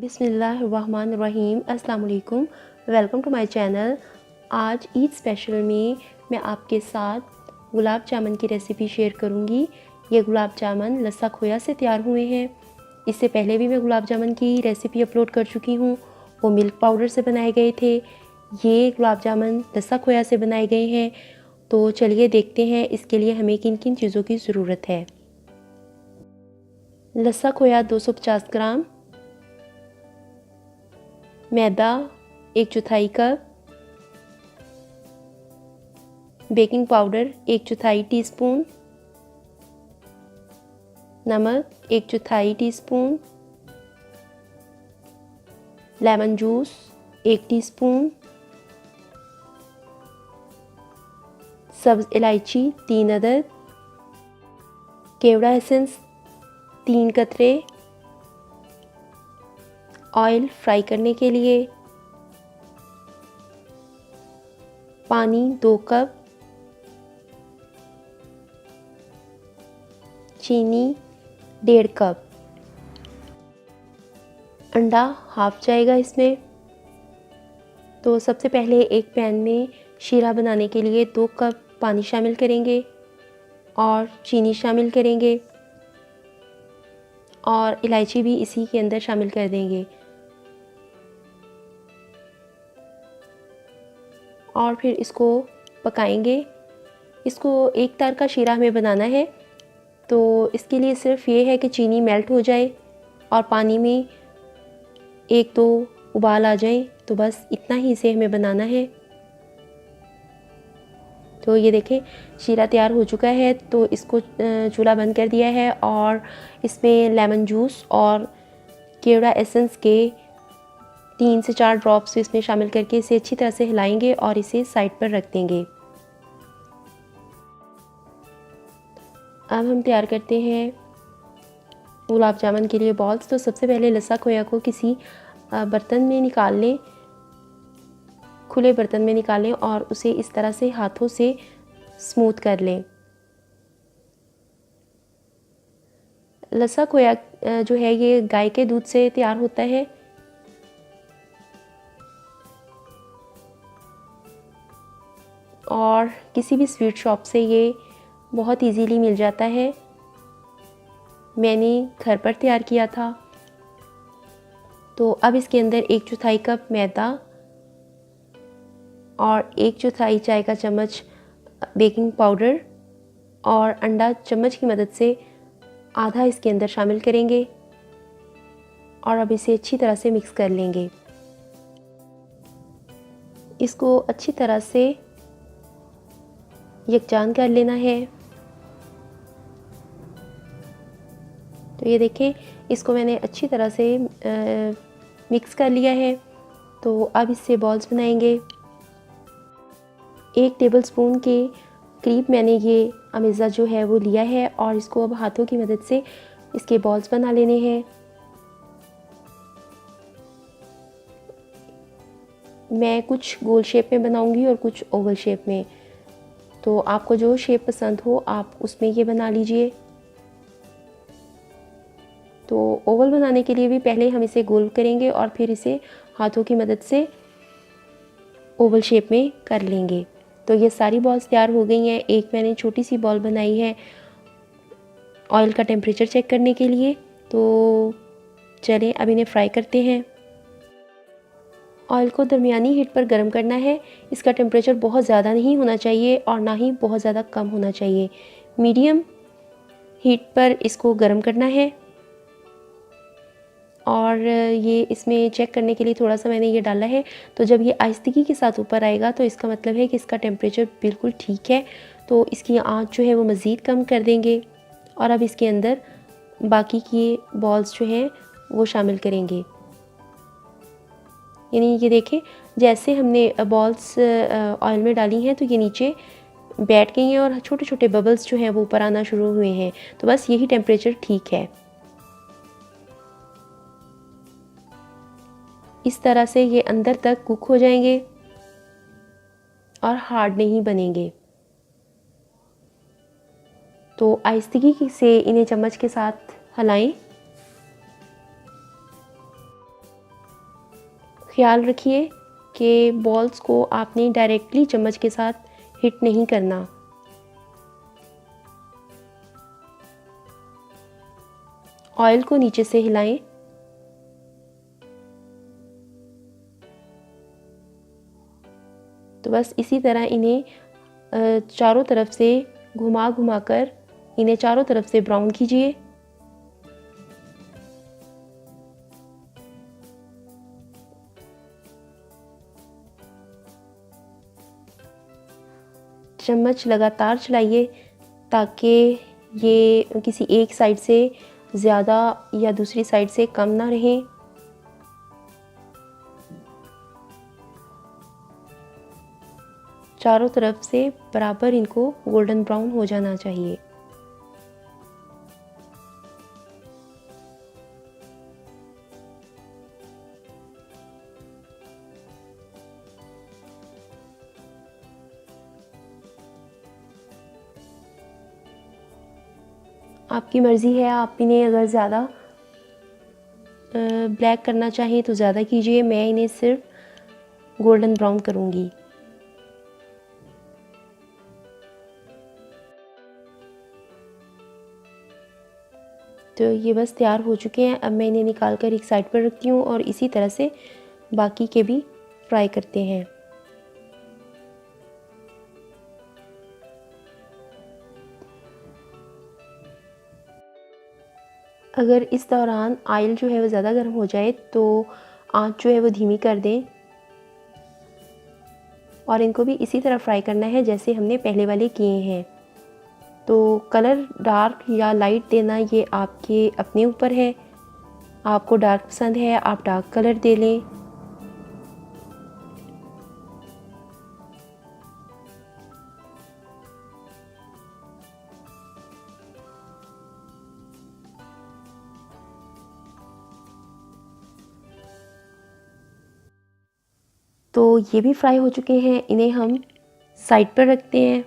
बिस्मिल्लाहिर्रहमानिर्रहीम। अस्सलाम वालेकुम, वेलकम टू माय चैनल। आज ईद स्पेशल में मैं आपके साथ गुलाब जामुन की रेसिपी शेयर करूंगी। ये गुलाब जामुन लस्सा खोया से तैयार हुए हैं। इससे पहले भी मैं गुलाब जामुन की रेसिपी अपलोड कर चुकी हूँ, वो मिल्क पाउडर से बनाए गए थे। ये गुलाब जामुन लस्सा खोया से बनाए गए हैं। तो चलिए देखते हैं इसके लिए हमें किन किन चीज़ों की ज़रूरत है। लस्सा खोया 250 ग्राम, मैदा 1/4 कप, बेकिंग पाउडर 1/4 टीस्पून, नमक 1/4 टीस्पून, लेमन जूस 1 टीस्पून, सब्ज़ इलायची 3 अदद, केवड़ा एसेंस 3 कतरे, ऑयल फ्राई करने के लिए, पानी 2 कप, चीनी 1.5 कप, अंडा हाफ जाएगा इसमें। तो सबसे पहले एक पैन में शीरा बनाने के लिए 2 कप पानी शामिल करेंगे और चीनी शामिल करेंगे और इलायची भी इसी के अंदर शामिल कर देंगे और फिर इसको पकाएंगे। इसको एक तार का शीरा हमें बनाना है, तो इसके लिए सिर्फ ये है कि चीनी मेल्ट हो जाए और पानी में 1-2 उबाल आ जाए, तो बस इतना ही इसे हमें बनाना है। तो ये देखें शीरा तैयार हो चुका है, तो इसको चूल्हा बंद कर दिया है और इसमें लेमन जूस और केवड़ा एसेंस के 3 से 4 ड्रॉप्स इसमें शामिल करके इसे अच्छी तरह से हिलाएंगे और इसे साइड पर रख देंगे। अब हम तैयार करते हैं गुलाब जामुन के लिए बॉल्स। तो सबसे पहले लस्सा खोया को किसी बर्तन में निकाल लें, खुले बर्तन में निकालें और उसे इस तरह से हाथों से स्मूथ कर लें। लस्सा खोया जो है ये गाय के दूध से तैयार होता है और किसी भी स्वीट शॉप से ये बहुत इजीली मिल जाता है। मैंने घर पर तैयार किया था। तो अब इसके अंदर 1/4 कप मैदा और 1/4 चाय का चम्मच बेकिंग पाउडर और अंडा चम्मच की मदद से आधा इसके अंदर शामिल करेंगे और अब इसे अच्छी तरह से मिक्स कर लेंगे। इसको अच्छी तरह से यकजान कर लेना है। तो ये देखें इसको मैंने अच्छी तरह से मिक्स कर लिया है। तो अब इससे बॉल्स बनाएंगे। 1 टेबलस्पून के करीब मैंने ये अमेज़ा जो है वो लिया है और इसको अब हाथों की मदद से इसके बॉल्स बना लेने हैं। मैं कुछ गोल शेप में बनाऊंगी और कुछ ओवल शेप में, तो आपको जो शेप पसंद हो आप उसमें ये बना लीजिए। तो ओवल बनाने के लिए भी पहले हम इसे गोल करेंगे और फिर इसे हाथों की मदद से ओवल शेप में कर लेंगे। तो ये सारी बॉल्स तैयार हो गई हैं। एक मैंने छोटी सी बॉल बनाई है ऑयल का टेम्परेचर चेक करने के लिए। तो चलें अब इन्हें फ्राई करते हैं। ऑयल को दरमियानी हीट पर गर्म करना है। इसका टेम्परेचर बहुत ज़्यादा नहीं होना चाहिए और ना ही बहुत ज़्यादा कम होना चाहिए। मीडियम हीट पर इसको गर्म करना है और ये इसमें चेक करने के लिए थोड़ा सा मैंने ये डाला है। तो जब ये आहिस्तगी के साथ ऊपर आएगा तो इसका मतलब है कि इसका टेम्परेचर बिल्कुल ठीक है। तो इसकी आंच जो है वो मज़ीद कम कर देंगे और अब इसके अंदर बाकी की बॉल्स जो हैं वो शामिल करेंगे। यानी ये देखें जैसे हमने बॉल्स ऑयल में डाली हैं तो ये नीचे बैठ गई हैं और छोटे छोटे बबल्स जो हैं वो ऊपर आना शुरू हुए हैं। तो बस यही टेम्परेचर ठीक है। इस तरह से ये अंदर तक कुक हो जाएंगे और हार्ड नहीं बनेंगे। तो आहिस्तगी से इन्हें चम्मच के साथ हिलाएं। ख्याल रखिए कि बॉल्स को आपने डायरेक्टली चम्मच के साथ हिट नहीं करना। ऑयल को नीचे से हिलाएं। तो बस इसी तरह इन्हें चारों तरफ से घुमा घुमा कर इन्हें चारों तरफ से ब्राउन कीजिए। चम्मच लगातार चलाइए ताकि ये किसी एक साइड से ज़्यादा या दूसरी साइड से कम ना रहे। चारों तरफ से बराबर इनको गोल्डन ब्राउन हो जाना चाहिए। आपकी मर्ज़ी है, आप इन्हें अगर ज़्यादा ब्लैक करना चाहें तो ज़्यादा कीजिए। मैं इन्हें सिर्फ गोल्डन ब्राउन करूँगी। तो ये बस तैयार हो चुके हैं। अब मैं इन्हें निकाल कर एक साइड पर रखती हूँ और इसी तरह से बाकी के भी फ्राई करते हैं। अगर इस दौरान ऑयल जो है वो ज़्यादा गर्म हो जाए तो आंच जो है वो धीमी कर दें और इनको भी इसी तरह फ्राई करना है जैसे हमने पहले वाले किए हैं। तो कलर डार्क या लाइट देना ये आपके अपने ऊपर है। आपको डार्क पसंद है, आप डार्क कलर दे लें। तो ये भी फ्राई हो चुके हैं, इन्हें हम साइड पर रखते हैं।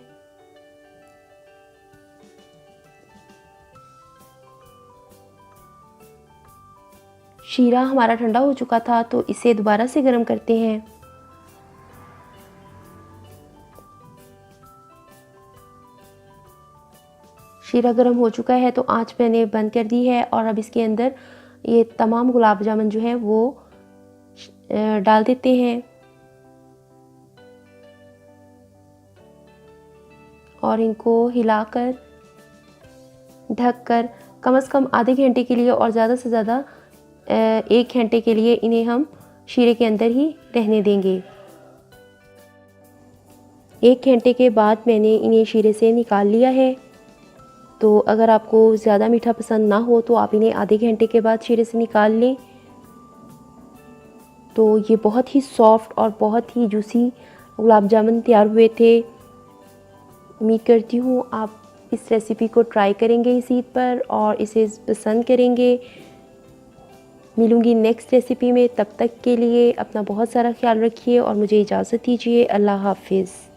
शीरा हमारा ठंडा हो चुका था तो इसे दोबारा से गर्म करते हैं। शीरा गर्म हो चुका है तो आंच मैंने बंद कर दी है और अब इसके अंदर ये तमाम गुलाब जामुन जो है वो डाल देते हैं और इनको हिलाकर ढककर कम से कम आधे घंटे के लिए और ज़्यादा से ज़्यादा 1 घंटे के लिए इन्हें हम शीरे के अंदर ही रहने देंगे। 1 घंटे के बाद मैंने इन्हें शीरे से निकाल लिया है। तो अगर आपको ज़्यादा मीठा पसंद ना हो तो आप इन्हें आधे घंटे के बाद शीरे से निकाल लें। तो ये बहुत ही सॉफ्ट और बहुत ही जूसी गुलाब जामुन तैयार हुए थे। उम्मीद करती हूँ आप इस रेसिपी को ट्राई करेंगे इस ईद पर और इसे पसंद करेंगे। मिलूँगी नेक्स्ट रेसिपी में, तब तक के लिए अपना बहुत सारा ख्याल रखिए और मुझे इजाज़त दीजिए। अल्लाह हाफ़िज़।